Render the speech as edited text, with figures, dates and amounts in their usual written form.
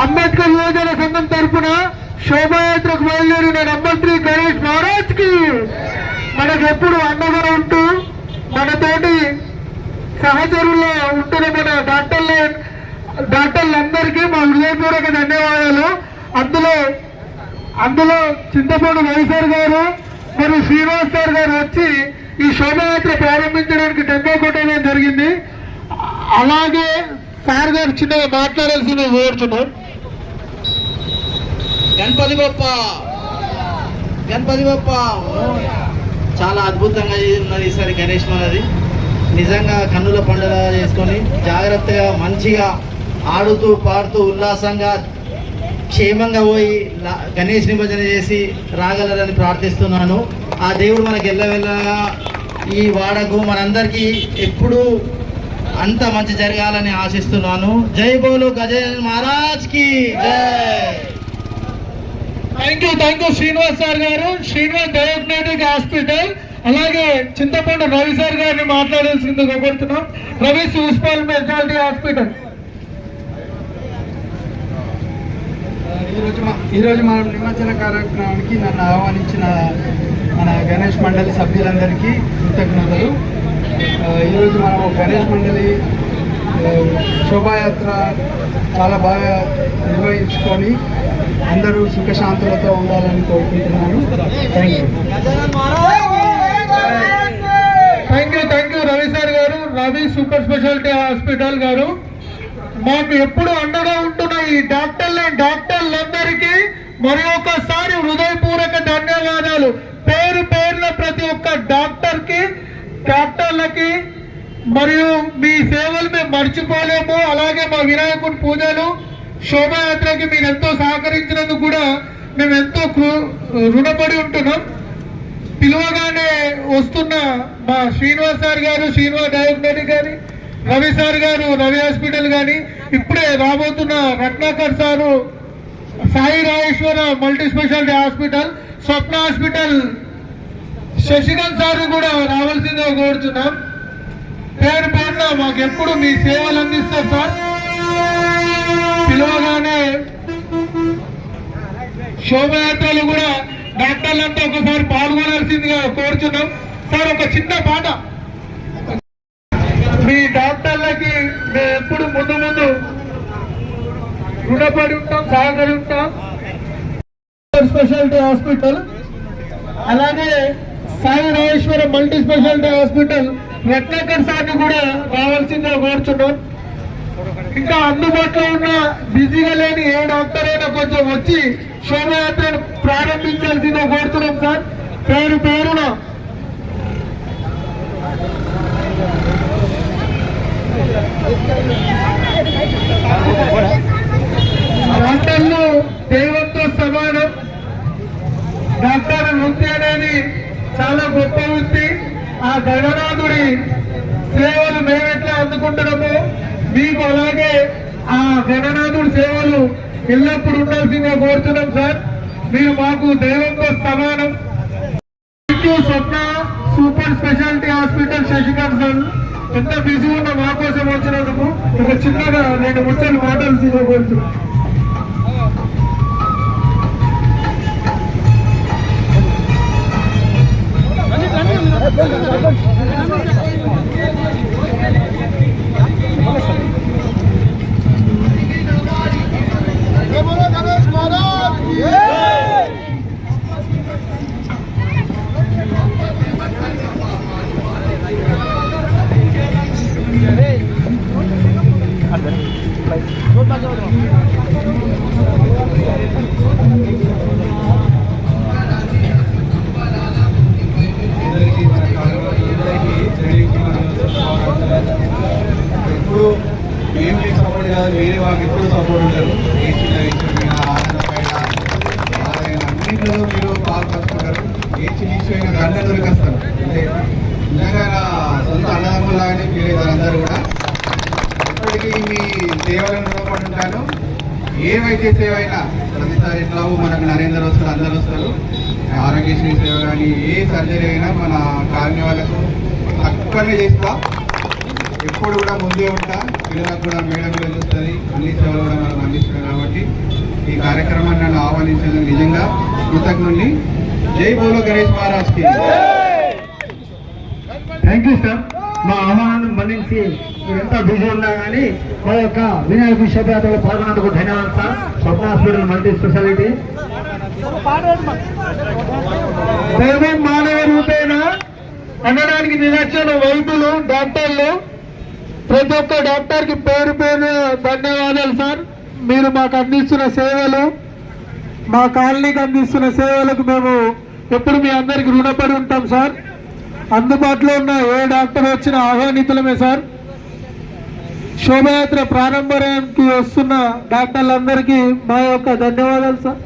అంబేద్కర్ యువజన సంఘం తరఫున శోభాయాత్రకు బయలుదేరిన నంబర్ 3 గణేష్ మహారాజ్ కి మనకు ఎప్పుడు అండగా ఉంటూ మనతోటి సహచరుల్లో ఉంటున్న మన డాక్టర్లందరికీ మా హృదయపూర్వక ధన్యవాదాలు. అందులో చింతపండు రవిసార్ గారు మరియు శ్రీనివాస్ సార్ గారు వచ్చి ఈ శోభాయాత్ర ప్రారంభించడానికి డెబ్బై కొట్టడం జరిగింది. అలాగే సార్ గారు చిన్నగా మాట్లాడాల్సింది కోరుతున్నాం. గణపతి బప్ప చాలా అద్భుతంగా ఉన్నది ఈసారి గణేష్ మనది. నిజంగా కన్నుల పండుగ చేసుకొని జాగ్రత్తగా మంచిగా ఆడుతూ పాడుతూ ఉల్లాసంగా క్షేమంగా పోయి గణేష్ నిమజ్జన చేసి రాగలరని ప్రార్థిస్తున్నాను. ఆ దేవుడు మనకి ఎల్లవెల్లగా ఈ వాడకు మనందరికీ ఎప్పుడూ అంత మంచి జరగాలని ఆశిస్తున్నాను. జై బోలో గజేంద్ర మహారాజ్ కి జై. థ్యాంక్ యూ శ్రీనివాస్ సార్ గారు, శ్రీనివాస్ డయాగ్నోస్టిక్ హాస్పిటల్. అలాగే చింతపండు రవి సార్ గారిని మాట్లాడాల్సిందిగా కోరుతున్నాం. Ravi municipal speciality hospital. ఈరోజు మనం నిమజ్జన కార్యక్రమానికి నన్ను ఆహ్వానించిన మన గణేష్ మండలి సభ్యులందరికీ కృతజ్ఞతలు. ఈరోజు మనం గణేష్ మండలి శోభాయాత్ర చాలా బాగా నిర్వహించుకొని అందరూ సుఖశాంతులతో ఉండాలని కోరుకుంటున్నాను. థ్యాంక్ యూ రవి సార్ గారు, రవి సూపర్ స్పెషాలిటీ హాస్పిటల్ గారు. మాకు ఎప్పుడు అండగా ఉంటున్న ఈ డాక్టర్లందరికీ మరి ఒకసారి హృదయపూర్వక ధన్యవాదాలు. పేరు పేరున ప్రతి ఒక్క డాక్టర్లకి మరియు మీ సేవలు మేము మర్చిపోలేము. అలాగే మా వినాయకుడి పూజలు శోభాయాత్రకి మీరు ఎంతో సహకరించినందుకు కూడా మేము ఎంతో రుణపడి ఉంటున్నాం. పిలువగానే వస్తున్న మా శ్రీనివాస్ సార్ గారు, శ్రీనివాస్ డయాగ్నోస్టిక్ కానీ, రవి సార్ గారు రవి హాస్పిటల్ కానీ, ఇప్పుడే రాబోతున్న Ratnakar sir Sai Rajeshwara multi speciality hospital, Swapna hospital Shashikant sir కూడా రావాల్సిందిగా కోరుతున్నాం. పేరు పేరున మాకు ఎప్పుడు మీ సేవలు అందిస్తారు సార్. పిలువగానే శోభయాత్రలు కూడా డాక్టర్లంతా ఒకసారి పాల్గొనాల్సిందిగా కోరుచున్నాం సార్. ఒక చిన్న పాట, మీ డాక్టర్లకి మేము ఎప్పుడు ముందు రుణపడి ఉంటాం, సహకరి ఉంటాం. స్పెషాలిటీ హాస్పిటల్, అలాగే Sai Rajeshwara multi speciality hospital Ratnakar సార్ని కూడా రావాల్సిందిగా కోరుచున్నాం. ఇంకా అందుబాటులో ఉన్న బిజీగా లేని ఏ డాక్టర్ అయినా కొంచెం వచ్చి శోభయాత్రను ప్రారంభించాల్సిందిగా కోరుతున్నాం సార్. పేరు పేరున డాక్టర్లు దైవంతో సమానం. డాక్టర్ వృత్తి అనేది చాలా గొప్ప వృత్తి. ఆ గణనాథుడి సేవలు మేము ఎట్లా అందుకుంటున్నామో మీకు అలాగే ఆ గణనాథుడి సేవలు ఎల్లప్పుడూ ఉండాల్సిందిగా కోరుతున్నాం సార్. మీరు మాకు దైవంతో సమానం. Swapna super speciality hospital Shashikant sir ఎంత బిజీ ఉన్నా మా కోసం వచ్చినందుకు ఒక చిన్నగా నేను ముచ్చని మాట్లాడాల్సిందిగా కోరుతున్నాను. ఎప్పుడు ఏం సపోర్ట్ కాదు, వేరే వాళ్ళకి ఎప్పుడు సపోర్ట్ ఉంటారు. ఏ చిన్న విషయమైనా ఆనందమైన అన్నింటిలో మీరు పాల్పంచుకుంటారు. ఏ చిన్న విషయమైనా గంట దొరికేస్తారు. అంటే నిజంగా సొంత అన్నదమ్ములాగానే ఫీల్ అవుతారు అందరూ కూడా. ఇప్పటికీ మీ సేవలను రుణపడి ఉంటాను. ఏ వైద్య సేవ అయినా ప్రతిసారి ఎట్లా మనకు నరేందర్ వస్తారు, అందరు వస్తారు. ఆరోగ్యశ్రీ సేవ కానీ ఏ సర్జరీ అయినా మన కాలనీ వాళ్ళకు తక్కువనే చేస్తా. ఎప్పుడు కూడా ముందే ఉంటా, పిల్లలకు కూడా మేడం చూస్తుంది, అన్ని సేవలు కూడా మనకు అందిస్తున్నారు. కాబట్టి ఈ కార్యక్రమాన్ని నన్ను ఆహ్వానించడం నిజంగా కృతజ్ఞుని. జై బోలో గణేష్ మహారాజ్కి. Thank you sir. మా ఆహ్వానాన్ని మన్నించి మీరు ఎంత బిజీ ఉన్నా కానీ మా యొక్క వినాయక శోభయాత్రలో పాల్గొన్నందుకు ధన్యవాదాలు సార్. స్వప్న హాస్పిటల్ మల్టీ స్పెషాలిటీ. దైవం మానవ రూపేణ అనడానికి నిదర్శనం వైద్యులు, డాక్టర్లు, ప్రతి ఒక్క డాక్టర్కి పేరు పేరు ధన్యవాదాలు సార్. మీరు మాకు అందిస్తున్న సేవలు, మా కాలనీకి అందిస్తున్న సేవలకు మేము ఎప్పుడు మీ అందరికి రుణపడి ఉంటాం సార్. అందుబాటులో ఉన్న ఏ డాక్టర్ వచ్చినా ఆహ్వానితులమే సార్. శోభయాత్ర ప్రారంభానికి వస్తున్న డాక్టర్లందరికీ మా యొక్క ధన్యవాదాలు సార్.